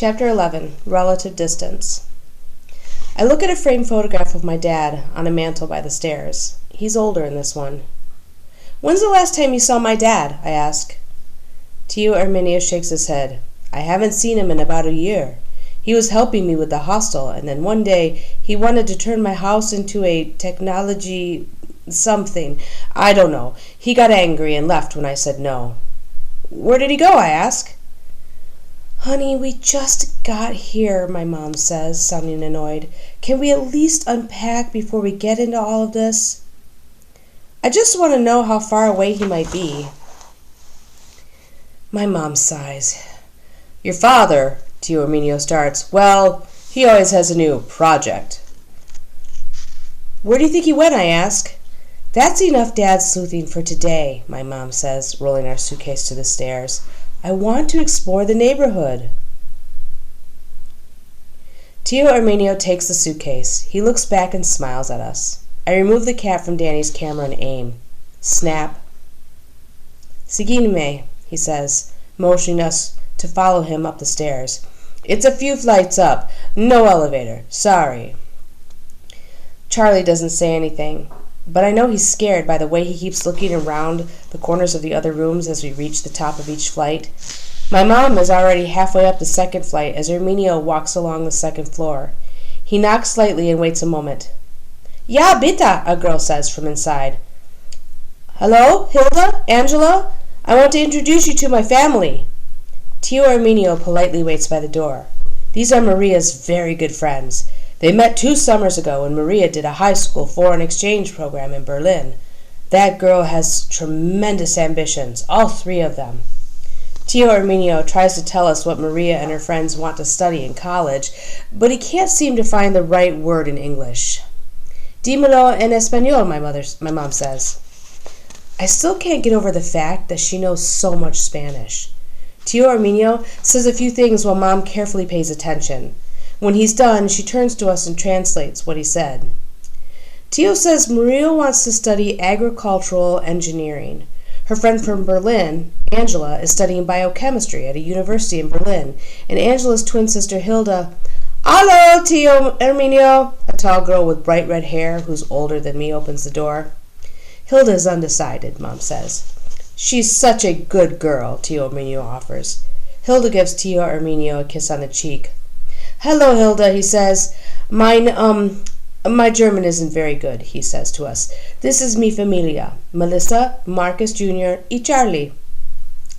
Chapter 11, Relative Distance. I look at a framed photograph of my dad on a mantel by the stairs. He's older in this one. "When's the last time you saw my dad?" I ask. Tio Arminio shakes his head. "I haven't seen him in about a year. He was helping me with the hostel, and then one day he wanted to turn my house into a technology something. I don't know. He got angry and left when I said no." "Where did he go?" I ask. "Honey, we just got here," my mom says, sounding annoyed. "Can we at least unpack before we get into all of this?" "I just want to know how far away he might be." My mom sighs. "Your father," Tio Arminio starts, "well, he always has a new project." "Where do you think he went?" I ask. "That's enough dad sleuthing for today," my mom says, rolling our suitcase to the stairs. "I want to explore the neighborhood." Tio Arminio takes the suitcase. He looks back and smiles at us. I remove the cap from Danny's camera and aim. Snap. "Seguime," he says, motioning us to follow him up the stairs. "It's a few flights up. No elevator. Sorry." Charlie doesn't say anything, but I know he's scared by the way he keeps looking around the corners of the other rooms as we reach the top of each flight. My mom is already halfway up the second flight as Arminio walks along the second floor. He knocks slightly and waits a moment. "Ja, bitte," a girl says from inside. "Hello, Hilda? Angela? I want to introduce you to my family." Tio Arminio politely waits by the door. These are Maria's very good friends. They met 2 summers ago when Maria did a high school foreign exchange program in Berlin. That girl has tremendous ambitions, all 3 of them. Tio Arminio tries to tell us what Maria and her friends want to study in college, but he can't seem to find the right word in English. "Dímelo en español," my mom says. I still can't get over the fact that she knows so much Spanish. Tio Arminio says a few things while Mom carefully pays attention. When he's done, she turns to us and translates what he said. Tio says Maria wants to study agricultural engineering. Her friend from Berlin, Angela, is studying biochemistry at a university in Berlin, and Angela's twin sister Hilda... "Hello, Tio Arminio," a tall girl with bright red hair who's older than me opens the door. "Hilda is undecided," Mom says. "She's such a good girl," Tio Arminio offers. Hilda gives Tio Arminio a kiss on the cheek. "Hello, Hilda," he says. My German isn't very good," he says to us. "This is mi familia, Melissa, Marcus Jr., y Charlie."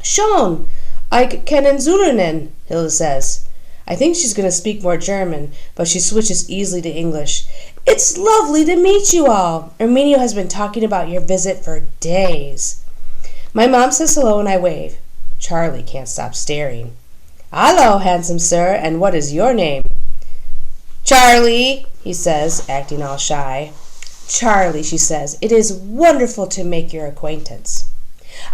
"Schon, ich kennen Zulernen," Hilda says. I think she's going to speak more German, but she switches easily to English. "It's lovely to meet you all. Arminio has been talking about your visit for days." My mom says hello and I wave. Charlie can't stop staring. "Hello, handsome sir, and what is your name?" "Charlie," he says, acting all shy. "Charlie," she says, "it is wonderful to make your acquaintance."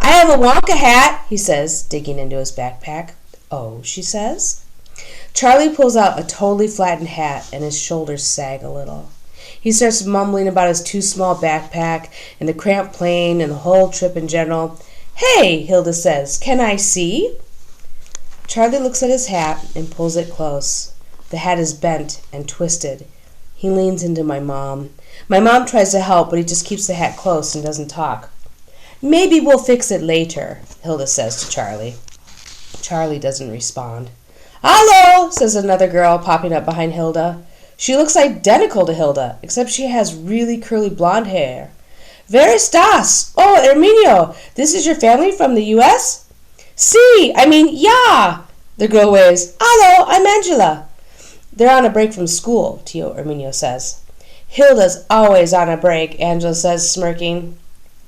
"I have a Wonka hat," he says, digging into his backpack. "Oh," she says. Charlie pulls out a totally flattened hat and his shoulders sag a little. He starts mumbling about his too small backpack and the cramped plane and the whole trip in general. "Hey," Hilda says, "can I see?" Charlie looks at his hat and pulls it close. The hat is bent and twisted. He leans into my mom. My mom tries to help, but he just keeps the hat close and doesn't talk. "Maybe we'll fix it later," Hilda says to Charlie. Charlie doesn't respond. "Hello," says another girl, popping up behind Hilda. She looks identical to Hilda, except she has really curly blonde hair. "Wer ist das? Oh, Arminio, this is your family from the U.S.? Yeah. The girl waves. "Hello, I'm Angela." "They're on a break from school," Tio Arminio says. "Hilda's always on a break," Angela says, smirking.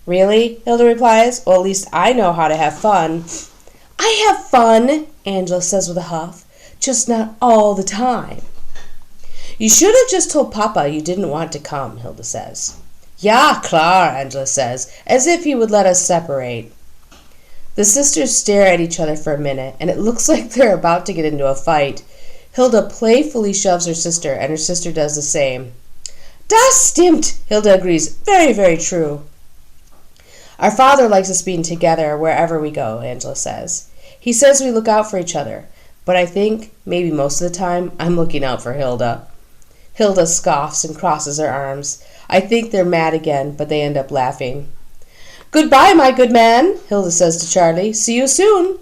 "Really?" Hilda replies. "Well, at least I know how to have fun." "I have fun," Angela says with a huff, "just not all the time." "You should have just told Papa you didn't want to come," Hilda says. "Ja, klar," Angela says, as if he would let us separate. The sisters stare at each other for a minute, and it looks like they're about to get into a fight. Hilda playfully shoves her sister, and her sister does the same. "Das stimmt," Hilda agrees. "Very, very true." "Our father likes us being together wherever we go," Angela says. "He says we look out for each other. But I think, maybe most of the time, I'm looking out for Hilda. Hilda scoffs and crosses her arms. I think they're mad again, but they end up laughing. "Goodbye, my good man," Hilda says to Charlie. "See you soon."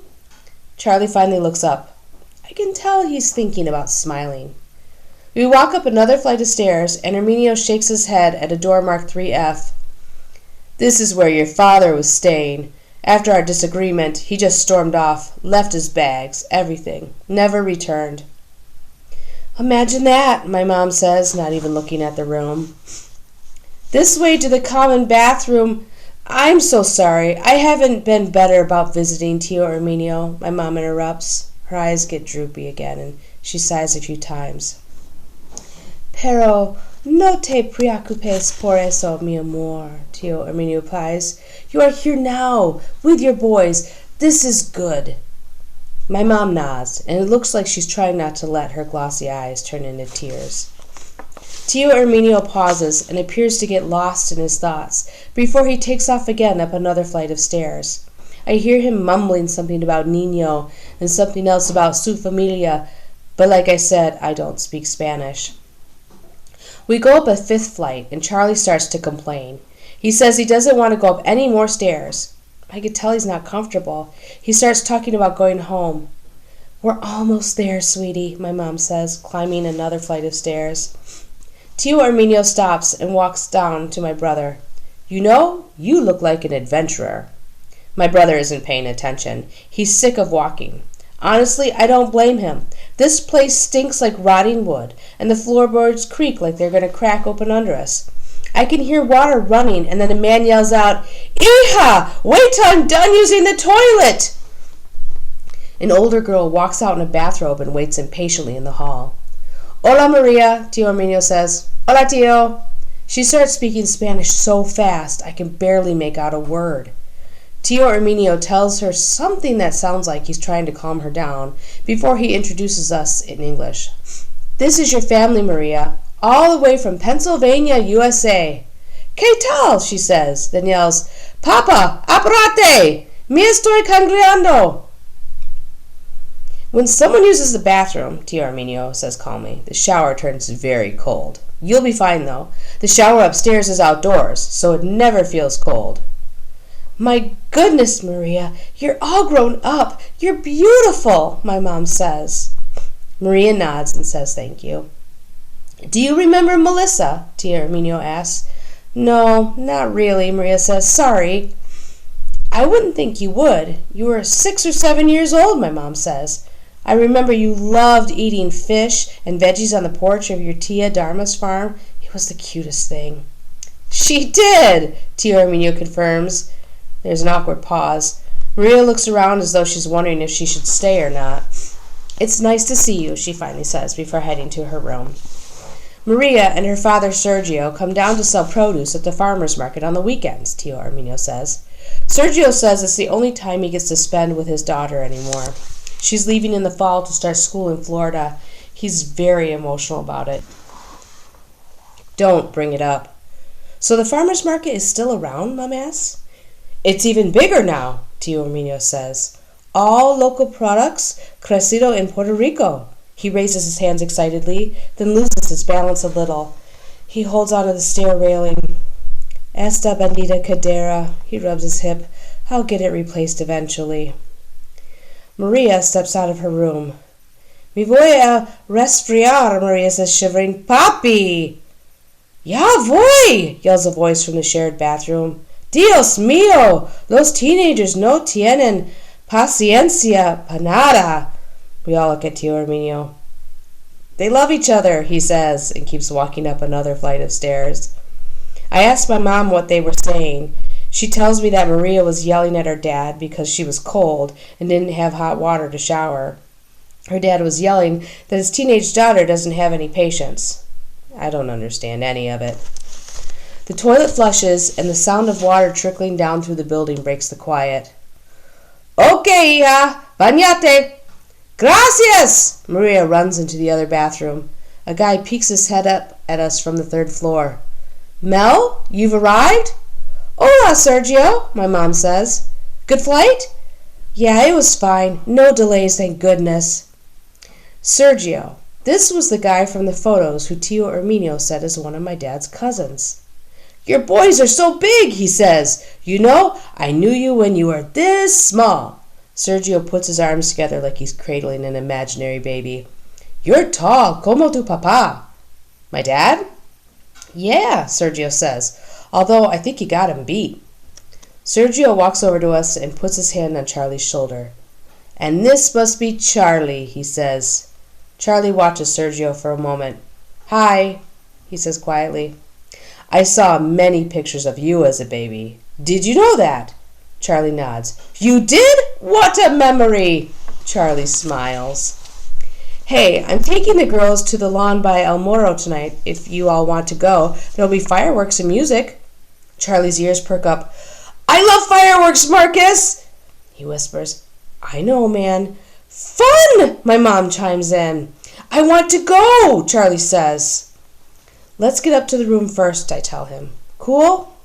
Charlie finally looks up. I can tell he's thinking about smiling. We walk up another flight of stairs, and Herminio shakes his head at a door marked 3F. "This is where your father was staying. After our disagreement, he just stormed off, left his bags, everything, never returned." "Imagine that," my mom says, not even looking at the room. "This way to the common bathroom. I'm so sorry. I haven't been better about visiting Tio Herminio," my mom interrupts. Her eyes get droopy again, and she sighs a few times. "Pero no te preocupes por eso, mi amor," Tio Herminio replies. "You are here now, with your boys. This is good." My mom nods, and it looks like she's trying not to let her glossy eyes turn into tears. Tio Herminio pauses and appears to get lost in his thoughts before he takes off again up another flight of stairs. I hear him mumbling something about Niño and something else about su familia, but like I said, I don't speak Spanish. We go up a 5th flight, and Charlie starts to complain. He says he doesn't want to go up any more stairs. I could tell he's not comfortable. He starts talking about going home. "We're almost there, sweetie," my mom says, climbing another flight of stairs. Tio Herminio stops and walks down to my brother. "You know, you look like an adventurer." My brother isn't paying attention. He's sick of walking. Honestly, I don't blame him. This place stinks like rotting wood, and the floorboards creak like they're going to crack open under us. I can hear water running, and then a man yells out, "Hija, wait till I'm done using the toilet!" An older girl walks out in a bathrobe and waits impatiently in the hall. "Hola, Maria," Tio Herminio says. "Hola, Tio." She starts speaking Spanish so fast I can barely make out a word. Tio Herminio tells her something that sounds like he's trying to calm her down before he introduces us in English. "This is your family, Maria, all the way from Pennsylvania, USA." "¿Qué tal?" she says, then yells, "Papa, apúrate! Me estoy cangreando!" When someone uses the bathroom, Tio Herminio says calmly, the shower turns very cold. You'll be fine, though. The shower upstairs is outdoors, so it never feels cold. "My goodness, Maria, you're all grown up. You're beautiful," my mom says. Maria nods and says thank you. "Do you remember Melissa?" Tio Herminio asks. "No, not really," Maria says. "Sorry." "I wouldn't think you would. You were 6 or 7 years old," my mom says. "I remember you loved eating fish and veggies on the porch of your tia Dharma's farm. It was the cutest thing." "She did," Tio Herminio confirms. There's an awkward pause. Maria looks around as though she's wondering if she should stay or not. "It's nice to see you," she finally says before heading to her room. Maria and her father Sergio come down to sell produce at the farmer's market on the weekends, Tio Herminio says. Sergio says it's the only time he gets to spend with his daughter anymore. She's leaving in the fall to start school in Florida. He's very emotional about it. "Don't bring it up." "So the farmer's market is still around?" Mom asks. "It's even bigger now," Tio Herminio says. "All local products, crecido in Puerto Rico." He raises his hands excitedly, then loses his balance a little. He holds onto the stair railing. "Esta bendita cadera," he rubs his hip. "I'll get it replaced eventually." Maria steps out of her room. "Me voy a resfriar," Maria says, shivering. "Papi!" "Ya voy!" yells a voice from the shared bathroom. "Dios mío! Los teenagers no tienen paciencia para nada." We all look at Tio Herminio. "They love each other," he says, and keeps walking up another flight of stairs. I ask my mom what they were saying. She tells me that Maria was yelling at her dad because she was cold and didn't have hot water to shower. Her dad was yelling that his teenage daughter doesn't have any patience. I don't understand any of it. The toilet flushes, and the sound of water trickling down through the building breaks the quiet. "Okay, hija, bañate." "Gracias!" Maria runs into the other bathroom. A guy peeks his head up at us from the 3rd floor. "Mel, you've arrived?" "Hola, Sergio," my mom says. "Good flight?" "Yeah, it was fine. No delays, thank goodness." Sergio. This was the guy from the photos who Tio Erminio said is one of my dad's cousins. Your boys are so big, he says. You know, I knew you when you were this small. Sergio puts his arms together like he's cradling an imaginary baby. You're tall, como tu papa. My dad? Yeah, Sergio says, although I think you got him beat. Sergio walks over to us and puts his hand on Charlie's shoulder. And this must be Charlie, he says. Charlie watches Sergio for a moment. Hi, he says quietly. I saw many pictures of you as a baby. Did you know that? Charlie nods. You did? What a memory! Charlie smiles. Hey, I'm taking the girls to the lawn by El Moro tonight. If you all want to go, there'll be fireworks and music. Charlie's ears perk up. I love fireworks, Marcus! He whispers. I know, man. Fun! My mom chimes in. I want to go, Charlie says. Let's get up to the room first, I tell him. Cool?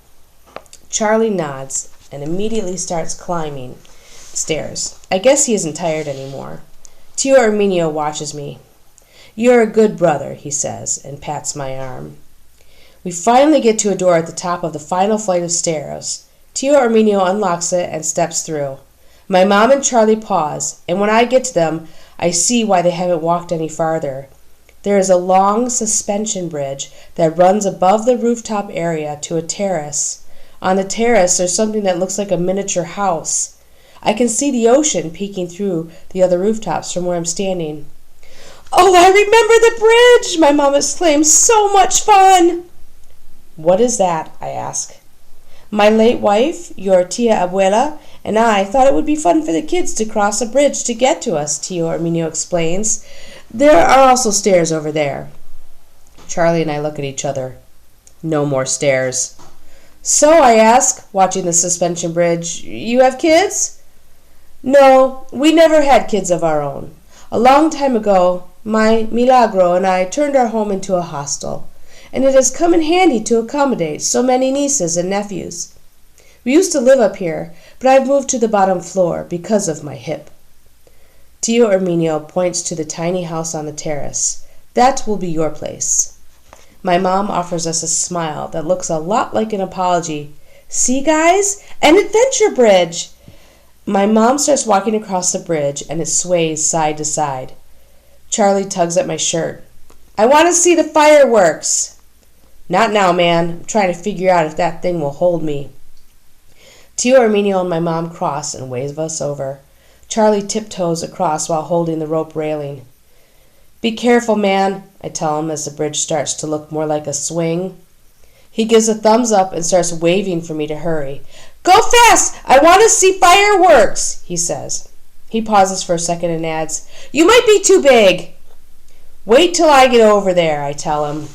Charlie nods and immediately starts climbing stairs. I guess he isn't tired anymore. Tio Erminio watches me. You're a good brother, he says, and pats my arm. We finally get to a door at the top of the final flight of stairs. Tio Erminio unlocks it and steps through. My mom and Charlie pause, and when I get to them, I see why they haven't walked any farther. There is a long suspension bridge that runs above the rooftop area to a terrace. On the terrace, there's something that looks like a miniature house. I can see the ocean peeking through the other rooftops from where I'm standing. Oh, I remember the bridge! My mom exclaims. So much fun! What is that? I ask. My late wife, your tia abuela, and I thought it would be fun for the kids to cross a bridge to get to us, Tio Erminio explains. There are also stairs over there. Charlie and I look at each other. No more stairs. So, I ask, watching the suspension bridge, you have kids? No, we never had kids of our own. A long time ago, my Milagro and I turned our home into a hostel, and it has come in handy to accommodate so many nieces and nephews. We used to live up here, but I've moved to the bottom floor because of my hip. Tio Erminio points to the tiny house on the terrace. That will be your place. My mom offers us a smile that looks a lot like an apology. See, guys? An adventure bridge! My mom starts walking across the bridge, and it sways side to side. Charlie tugs at my shirt. I want to see the fireworks! Not now, man. I'm trying to figure out if that thing will hold me. Tio Erminio and my mom cross and wave us over. Charlie tiptoes across while holding the rope railing. Be careful, man, I tell him as the bridge starts to look more like a swing. He gives a thumbs up and starts waving for me to hurry. Go fast! I want to see fireworks, he says. He pauses for a second and adds, You might be too big. Wait till I get over there, I tell him.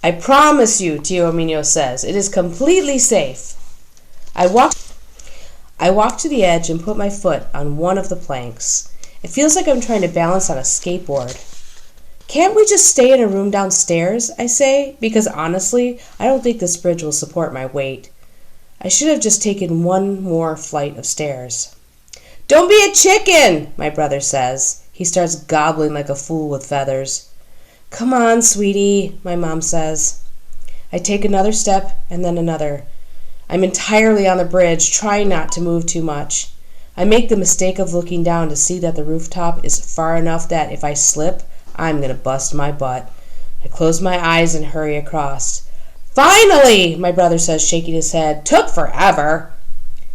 I promise you, Tio Erminio says, it is completely safe. I walk to the edge and put my foot on one of the planks. It feels like I'm trying to balance on a skateboard. Can't we just stay in a room downstairs, I say, because honestly, I don't think this bridge will support my weight. I should have just taken one more flight of stairs. Don't be a chicken, my brother says. He starts gobbling like a fool with feathers. Come on, sweetie, my mom says. I take another step and then another. I'm entirely on the bridge, trying not to move too much. I make the mistake of looking down to see that the rooftop is far enough that if I slip, I'm going to bust my butt. I close my eyes and hurry across. Finally, my brother says, shaking his head. Took forever.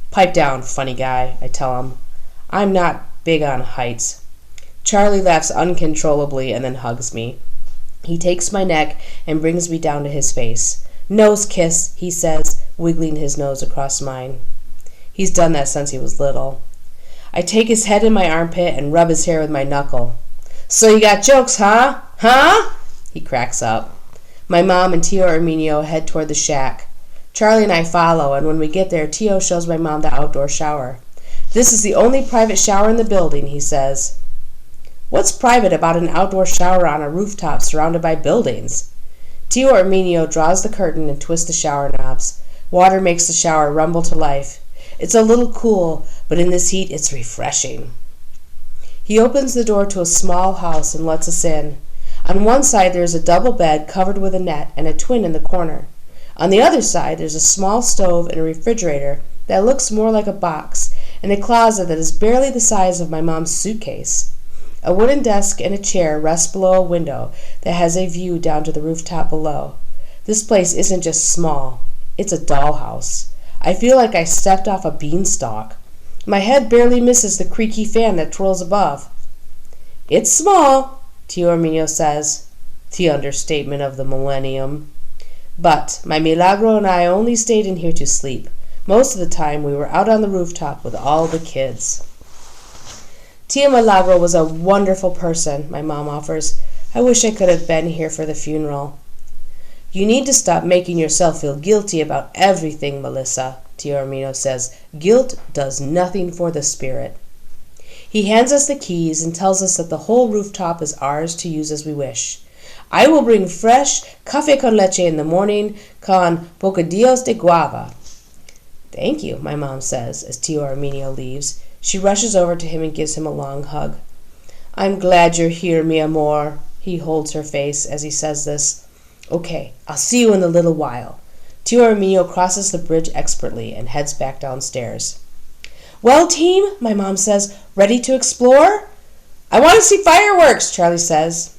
Pipe down, funny guy, I tell him. I'm not big on heights. Charlie laughs uncontrollably and then hugs me. He takes my neck and brings me down to his face. Nose kiss, he says, wiggling his nose across mine. He's done that since he was little. I take his head in my armpit and rub his hair with my knuckle. So you got jokes, huh? Huh? He cracks up. My mom and Tio Erminio head toward the shack. Charlie and I follow, and when we get there, Tio shows my mom the outdoor shower. This is the only private shower in the building, he says. What's private about an outdoor shower on a rooftop surrounded by buildings? Tio Erminio draws the curtain and twists the shower knobs. Water makes the shower rumble to life. It's a little cool, but in this heat it's refreshing. He opens the door to a small house and lets us in. On one side there is a double bed covered with a net and a twin in the corner. On the other side there's a small stove and a refrigerator that looks more like a box, and a closet that is barely the size of my mom's suitcase. A wooden desk and a chair rest below a window that has a view down to the rooftop below. This place isn't just small, it's a dollhouse. I feel like I stepped off a beanstalk. My head barely misses the creaky fan that twirls above. "It's small," Tio Arminio says, the understatement of the millennium. But my milagro and I only stayed in here to sleep. Most of the time we were out on the rooftop with all the kids. "Tia Milagro was a wonderful person," my mom offers. "I wish I could have been here for the funeral." "You need to stop making yourself feel guilty about everything, Melissa," Tio Arminio says. "Guilt does nothing for the spirit." He hands us the keys and tells us that the whole rooftop is ours to use as we wish. "I will bring fresh café con leche in the morning con bocadillos de guava." "Thank you," my mom says as Tio Arminio leaves. She rushes over to him and gives him a long hug. "I'm glad you're here, mi amor." He holds her face as he says this. "Okay, I'll see you in a little while." Tio Arminio crosses the bridge expertly and heads back downstairs. "Well, team," my mom says, "ready to explore?" "I want to see fireworks," Charlie says.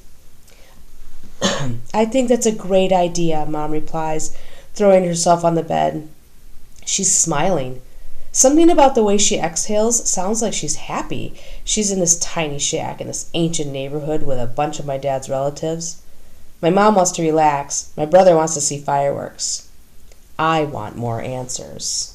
"I think that's a great idea," Mom replies, throwing herself on the bed. She's smiling. Something about the way she exhales sounds like she's happy. She's in this tiny shack in this ancient neighborhood with a bunch of my dad's relatives. My mom wants to relax. My brother wants to see fireworks. I want more answers.